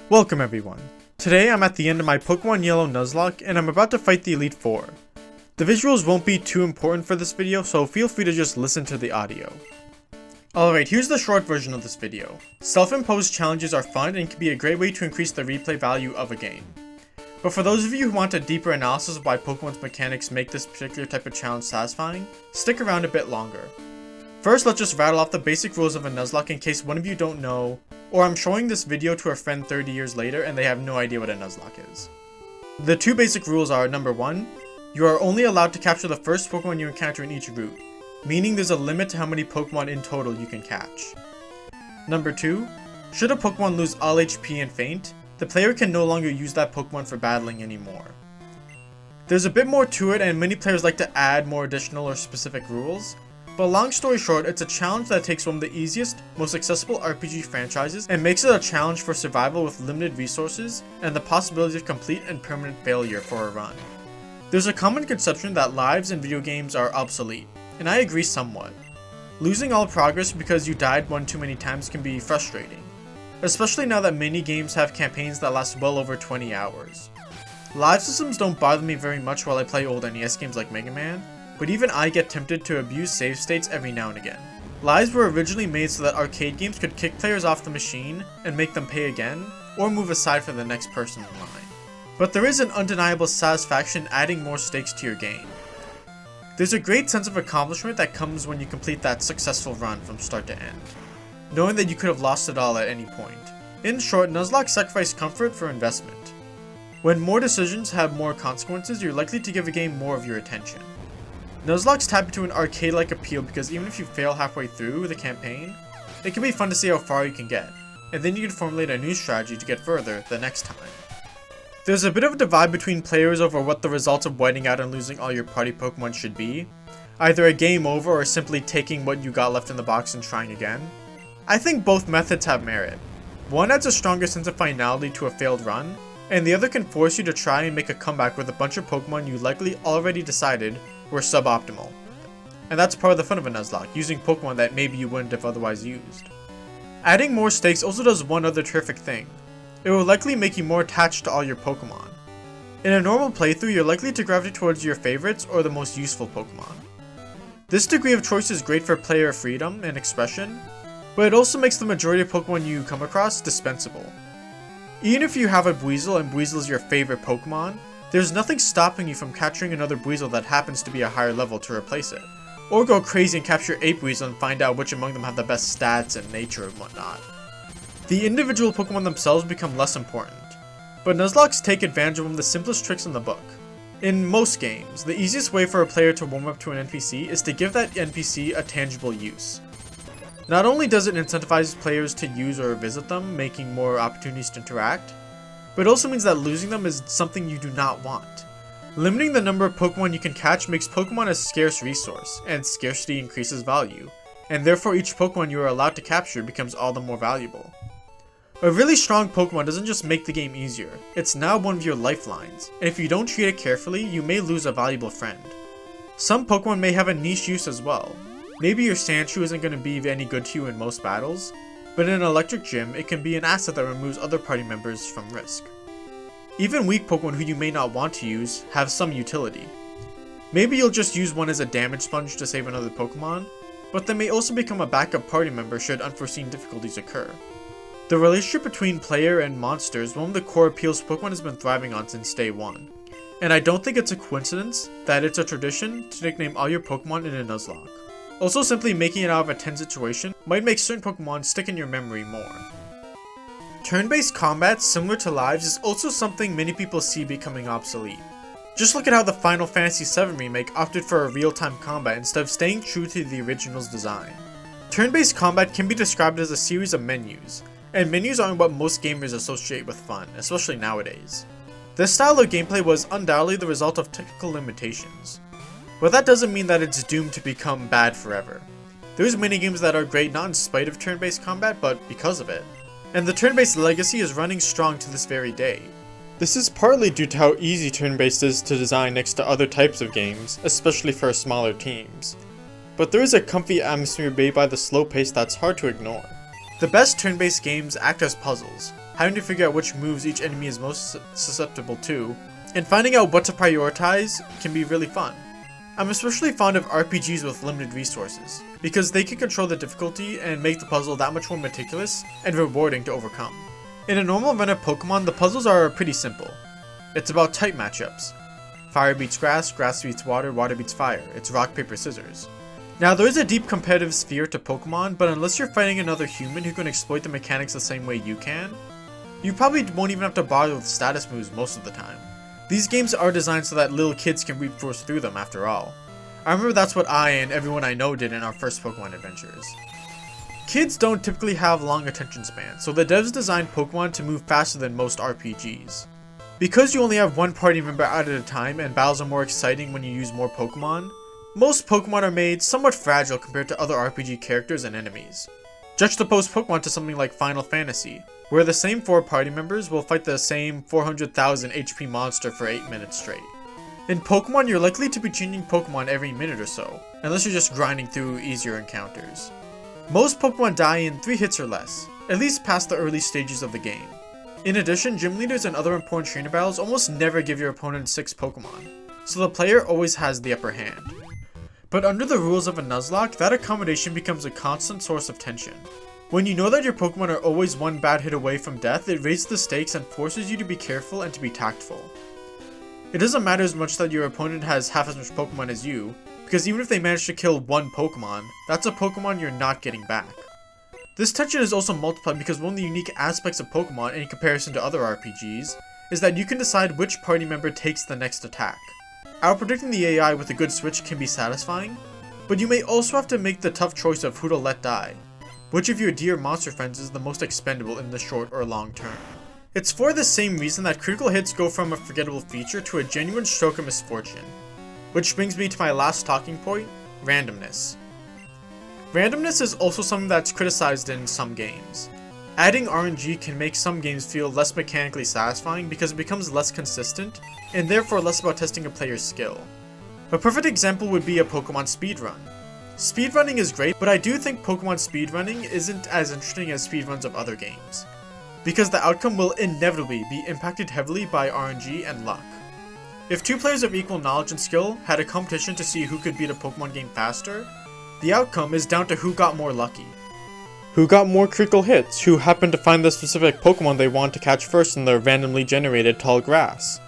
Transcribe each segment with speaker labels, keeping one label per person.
Speaker 1: Welcome everyone. Today I'm at the end of my Pokemon Yellow Nuzlocke and I'm about to fight the Elite Four. The visuals won't be too important for this video, so feel free to just listen to the audio. Alright, here's the short version of this video. Self-imposed challenges are fun and can be a great way to increase the replay value of a game. But for those of you who want a deeper analysis of why Pokemon's mechanics make this particular type of challenge satisfying, stick around a bit longer. First, let's just rattle off the basic rules of a Nuzlocke in case one of you don't know, or I'm showing this video to a friend 30 years later and they have no idea what a Nuzlocke is. The two basic rules are, number 1, you are only allowed to capture the first Pokemon you encounter in each route, meaning there's a limit to how many Pokemon in total you can catch. Number 2, should a Pokemon lose all HP and faint, the player can no longer use that Pokemon for battling anymore. There's a bit more to it and many players like to add more additional or specific rules, but long story short, it's a challenge that takes one of the easiest, most accessible RPG franchises and makes it a challenge for survival with limited resources and the possibility of complete and permanent failure for a run. There's a common conception that lives in video games are obsolete, and I agree somewhat. Losing all progress because you died one too many times can be frustrating, especially now that many games have campaigns that last well over 20 hours. Live systems don't bother me very much while I play old NES games like Mega Man, but even I get tempted to abuse save states every now and again. Lives were originally made so that arcade games could kick players off the machine and make them pay again, or move aside for the next person in line. But there is an undeniable satisfaction adding more stakes to your game. There's a great sense of accomplishment that comes when you complete that successful run from start to end, knowing that you could have lost it all at any point. In short, Nuzlocke sacrifice comfort for investment. When more decisions have more consequences, you're likely to give a game more of your attention. Nuzlockes tap into an arcade-like appeal because even if you fail halfway through the campaign, it can be fun to see how far you can get, and then you can formulate a new strategy to get further the next time. There's a bit of a divide between players over what the results of whiting out and losing all your party Pokemon should be, either a game over or simply taking what you got left in the box and trying again. I think both methods have merit. One adds a stronger sense of finality to a failed run, and the other can force you to try and make a comeback with a bunch of Pokemon you likely already decided were suboptimal. And that's part of the fun of a Nuzlocke, using Pokemon that maybe you wouldn't have otherwise used. Adding more stakes also does one other terrific thing. It will likely make you more attached to all your Pokemon. In a normal playthrough, you're likely to gravitate towards your favorites or the most useful Pokemon. This degree of choice is great for player freedom and expression, but it also makes the majority of Pokemon you come across dispensable. Even if you have a Buizel and Buizel is your favorite Pokemon, there's nothing stopping you from capturing another Buizel that happens to be a higher level to replace it. Or go crazy and capture 8 Buizel and find out which among them have the best stats and nature and whatnot. The individual Pokemon themselves become less important, but Nuzlockes take advantage of one of the simplest tricks in the book. In most games, the easiest way for a player to warm up to an NPC is to give that NPC a tangible use. Not only does it incentivize players to use or visit them, making more opportunities to interact, but it also means that losing them is something you do not want. Limiting the number of Pokemon you can catch makes Pokemon a scarce resource, and scarcity increases value, and therefore each Pokemon you are allowed to capture becomes all the more valuable. A really strong Pokemon doesn't just make the game easier, it's now one of your lifelines, and if you don't treat it carefully, you may lose a valuable friend. Some Pokemon may have a niche use as well. Maybe your Sandshrew isn't going to be any good to you in most battles, but in an electric gym, it can be an asset that removes other party members from risk. Even weak Pokemon who you may not want to use have some utility. Maybe you'll just use one as a damage sponge to save another Pokemon, but they may also become a backup party member should unforeseen difficulties occur. The relationship between player and monster is one of the core appeals Pokemon has been thriving on since day one, and I don't think it's a coincidence that it's a tradition to nickname all your Pokemon in a Nuzlocke. Also, simply making it out of a tense situation might make certain Pokemon stick in your memory more. Turn-based combat, similar to lives, is also something many people see becoming obsolete. Just look at how the Final Fantasy VII Remake opted for a real-time combat instead of staying true to the original's design. Turn-based combat can be described as a series of menus, and menus aren't what most gamers associate with fun, especially nowadays. This style of gameplay was undoubtedly the result of technical limitations. But that doesn't mean that it's doomed to become bad forever. There's many games that are great not in spite of turn-based combat, but because of it. and the turn-based legacy is running strong to this very day. This is partly due to how easy turn-based is to design next to other types of games, especially for smaller teams. But there is a comfy atmosphere made by the slow pace that's hard to ignore. The best turn-based games act as puzzles, having to figure out which moves each enemy is most susceptible to, and finding out what to prioritize can be really fun. I'm especially fond of RPGs with limited resources, because they can control the difficulty and make the puzzle that much more meticulous and rewarding to overcome. In a normal run of Pokemon, the puzzles are pretty simple. It's about type matchups. Fire beats grass, grass beats water, water beats fire. It's rock, paper, scissors. Now there is a deep competitive sphere to Pokemon, but unless you're fighting another human who can exploit the mechanics the same way you can, you probably won't even have to bother with status moves most of the time. These games are designed so that little kids can brute force through them after all. I remember that's what I and everyone I know did in our first Pokemon adventures. Kids don't typically have long attention spans, so the devs designed Pokemon to move faster than most RPGs. Because you only have one party member out at a time and battles are more exciting when you use more Pokemon, most Pokemon are made somewhat fragile compared to other RPG characters and enemies. Juxtapose Pokemon to something like Final Fantasy, where the same 4 party members will fight the same 400,000 HP monster for 8 minutes straight. In Pokemon, you're likely to be changing Pokemon every minute or so, unless you're just grinding through easier encounters. Most Pokemon die in 3 hits or less, at least past the early stages of the game. In addition, gym leaders and other important trainer battles almost never give your opponent 6 Pokemon, so the player always has the upper hand. But under the rules of a Nuzlocke, that accommodation becomes a constant source of tension. When you know that your Pokemon are always one bad hit away from death, it raises the stakes and forces you to be careful and to be tactful. It doesn't matter as much that your opponent has half as much Pokemon as you, because even if they manage to kill one Pokemon, that's a Pokemon you're not getting back. This tension is also multiplied because one of the unique aspects of Pokemon in comparison to other RPGs is that you can decide which party member takes the next attack. Outpredicting the AI with a good switch can be satisfying, but you may also have to make the tough choice of who to let die. Which of your dear monster friends is the most expendable in the short or long term? It's for the same reason that critical hits go from a forgettable feature to a genuine stroke of misfortune. Which brings me to my last talking point, randomness. Randomness is also something that's criticized in some games. Adding RNG can make some games feel less mechanically satisfying because it becomes less consistent, and therefore less about testing a player's skill. A perfect example would be a Pokemon speedrun. Speedrunning is great, but I do think Pokemon speedrunning isn't as interesting as speedruns of other games, because the outcome will inevitably be impacted heavily by RNG and luck. If 2 players of equal knowledge and skill had a competition to see who could beat a Pokemon game faster, the outcome is down to who got more lucky. Who got more critical hits, who happened to find the specific Pokemon they want to catch first in the randomly generated tall grass.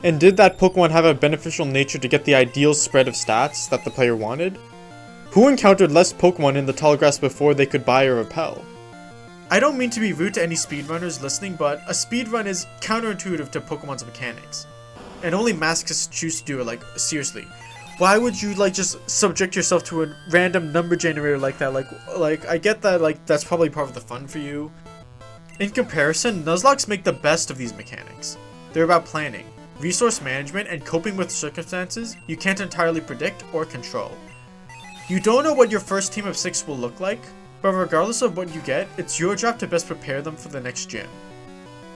Speaker 1: And did that Pokemon have a beneficial nature to get the ideal spread of stats that the player wanted? Who encountered less Pokemon in the tall grass before they could buy or repel? I don't mean to be rude to any speedrunners listening, but a speedrun is counterintuitive to Pokemon's mechanics. And only masochists choose to do it, like, seriously. Why would you, just subject yourself to a random number generator like that? Like, I get that, that's probably part of the fun for you. In comparison, Nuzlockes make the best of these mechanics. They're about planning, resource management, and coping with circumstances you can't entirely predict or control. You don't know what your first team of 6 will look like, but regardless of what you get, it's your job to best prepare them for the next gym.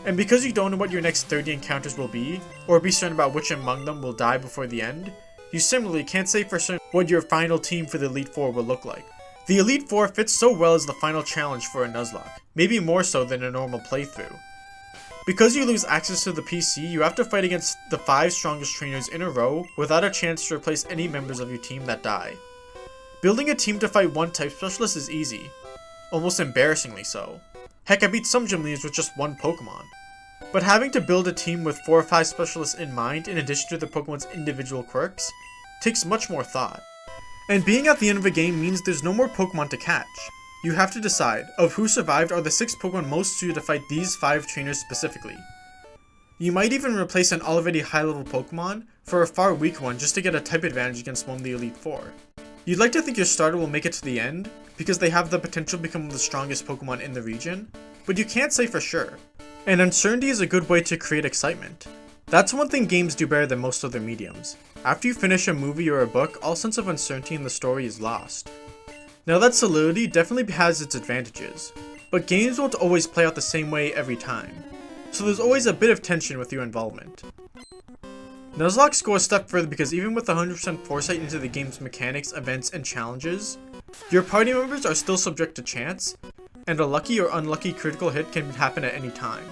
Speaker 1: And because you don't know what your next 30 encounters will be, or be certain about which among them will die before the end, you similarly can't say for certain what your final team for the Elite Four will look like. The Elite Four fits so well as the final challenge for a Nuzlocke, maybe more so than a normal playthrough. Because you lose access to the PC, you have to fight against the 5 strongest trainers in a row without a chance to replace any members of your team that die. Building a team to fight one type specialist is easy, almost embarrassingly so. Heck, I beat some gym leaders with just 1 Pokemon. But having to build a team with 4 or 5 specialists in mind in addition to the Pokemon's individual quirks takes much more thought. And being at the end of a game means there's no more Pokemon to catch. You have to decide, of who survived are the 6 Pokemon most suited to fight these 5 trainers specifically. You might even replace an already high-level Pokemon for a far weaker one just to get a type advantage against one of the Elite Four. You'd like to think your starter will make it to the end, because they have the potential to become one of the strongest Pokemon in the region, but you can't say for sure. And uncertainty is a good way to create excitement. That's one thing games do better than most other mediums. After you finish a movie or a book, all sense of uncertainty in the story is lost. Now that solidity definitely has its advantages. but games won't always play out the same way every time, so there's always a bit of tension with your involvement. Nuzlockes go a step further because even with 100% foresight into the game's mechanics, events, and challenges, your party members are still subject to chance, and a lucky or unlucky critical hit can happen at any time.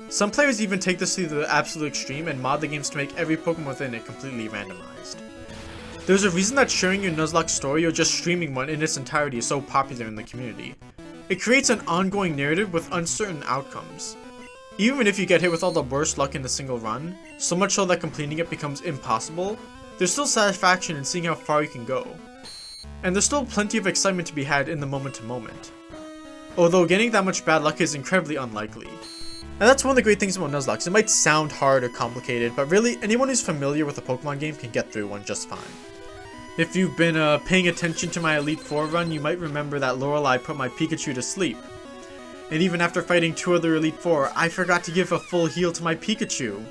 Speaker 1: Some players even take this to the absolute extreme and mod the games to make every Pokemon within it completely randomized. There's a reason that sharing your Nuzlocke story or just streaming one in its entirety is so popular in the community. It creates an ongoing narrative with uncertain outcomes. Even if you get hit with all the worst luck in a single run, so much so that completing it becomes impossible, there's still satisfaction in seeing how far you can go. And there's still plenty of excitement to be had in the moment to moment. Although getting that much bad luck is incredibly unlikely. And that's one of the great things about Nuzlockes. It might sound hard or complicated, but really anyone who's familiar with a Pokemon game can get through one just fine. If you've been paying attention to my Elite Four run, you might remember that Lorelei put my Pikachu to sleep. And even after fighting 2 other Elite Four, I forgot to give a full heal to my Pikachu.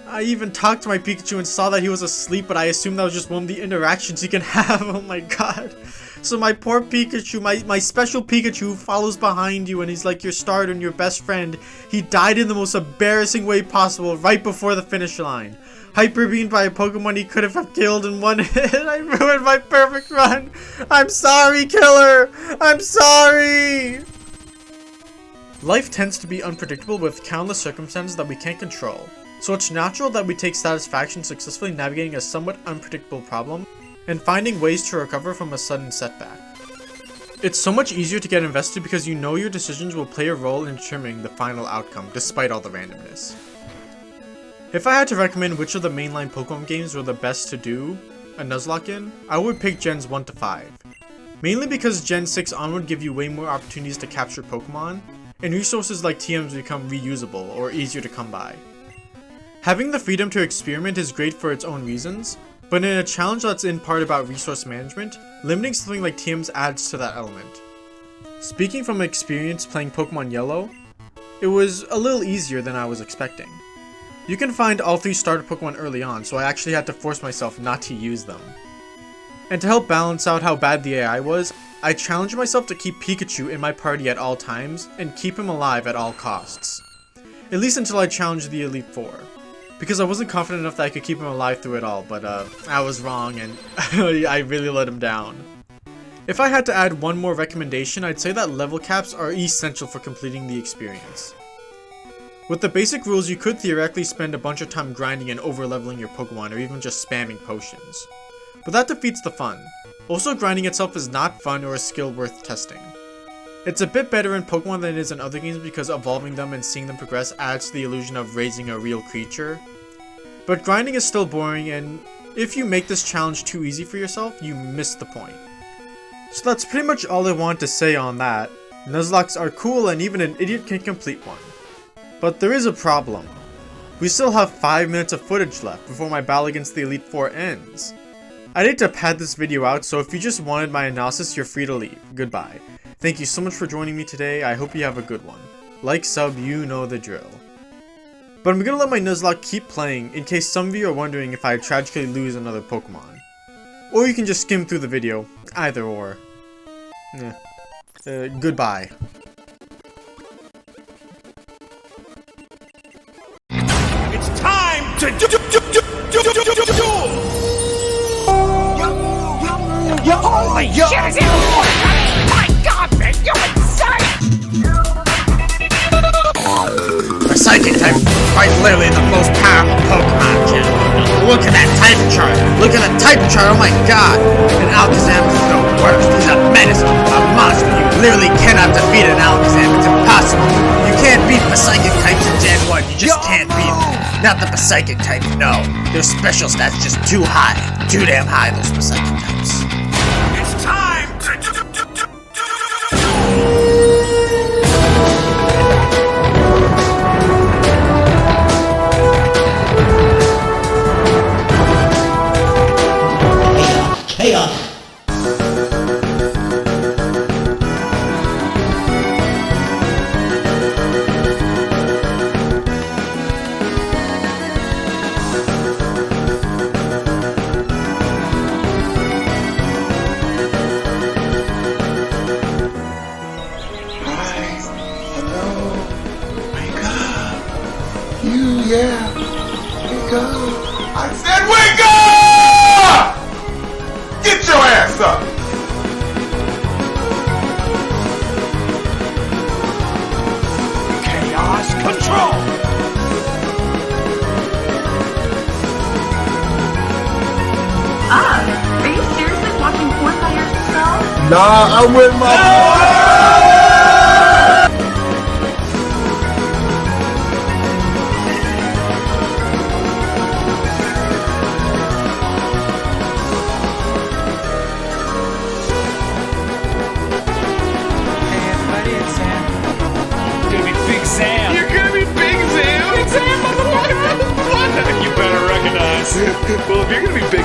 Speaker 1: I even talked to my Pikachu and saw that he was asleep, but I assumed that was just one of the interactions you can have. Oh my god. So my poor Pikachu, my special Pikachu follows behind you and he's like your starter and your best friend. He died in the most embarrassing way possible right before the finish line. Hyper beamed by a Pokemon he could have killed in one hit. I ruined my perfect run. I'm sorry, killer. I'm sorry. Life tends to be unpredictable with countless circumstances that we can't control. So it's natural that we take satisfaction successfully navigating a somewhat unpredictable problem and finding ways to recover from a sudden setback. It's so much easier to get invested because you know your decisions will play a role in determining the final outcome despite all the randomness. If I had to recommend which of the mainline Pokemon games were the best to do a Nuzlocke in, I would pick Gens 1 to 5. Mainly because Gen 6 onward give you way more opportunities to capture Pokemon, and resources like TMs become reusable or easier to come by. Having the freedom to experiment is great for its own reasons, but in a challenge that's in part about resource management, limiting something like TMs adds to that element. Speaking from experience playing Pokemon Yellow, it was a little easier than I was expecting. You can find all 3 starter Pokemon early on, so I actually had to force myself not to use them. And to help balance out how bad the AI was, I challenged myself to keep Pikachu in my party at all times, and keep him alive at all costs. At least until I challenged the Elite Four. Because I wasn't confident enough that I could keep him alive through it all, but I was wrong and I really let him down. If I had to add one more recommendation, I'd say that level caps are essential for completing the experience. With the basic rules, you could theoretically spend a bunch of time grinding and over-leveling your Pokemon, or even just spamming potions. But that defeats the fun. Also, grinding itself is not fun or a skill worth testing. It's a bit better in Pokemon than it is in other games because evolving them and seeing them progress adds to the illusion of raising a real creature. But grinding is still boring, and if you make this challenge too easy for yourself, you miss the point. So that's pretty much all I want to say on that. Nuzlockes are cool and even an idiot can complete one. But there is a problem. We still have 5 minutes of footage left before my battle against the Elite Four ends. I'd hate to pad this video out, so if you just wanted my analysis, you're free to leave. Goodbye. Thank you so much for joining me today. I hope you have a good one. Like, sub, you know the drill. But I'm gonna let my Nuzlocke keep playing in case some of you are wondering if I tragically lose another Pokemon. Or you can just skim through the video. Either or. Goodbye.
Speaker 2: It's time to do. Holy shit, is it? My god, man, you're insane!
Speaker 3: The Psychic type is quite literally the most powerful Pokemon Gen. Look at that type chart! Look at the type chart, oh my god! And Alakazam is the worst. He's a menace, a monster. You literally cannot defeat an Alakazam. It's impossible. You can't beat the Psychic types in Gen 1. You just can't beat them. Not the Psychic type, no. Their special stats just too high. Too damn high, those Psychic types.
Speaker 2: It's time to
Speaker 3: Hey up.
Speaker 4: You, yeah. Wake up.
Speaker 5: I said wake up! Get your ass up!
Speaker 2: Chaos control!
Speaker 6: Are you seriously watching porn by yourself?
Speaker 4: Nah, I'm with my
Speaker 2: Gonna be Big Sam. You're gonna be Big Sam? Big Sam, motherfucker! What? You better recognize. Well, if you're gonna be Big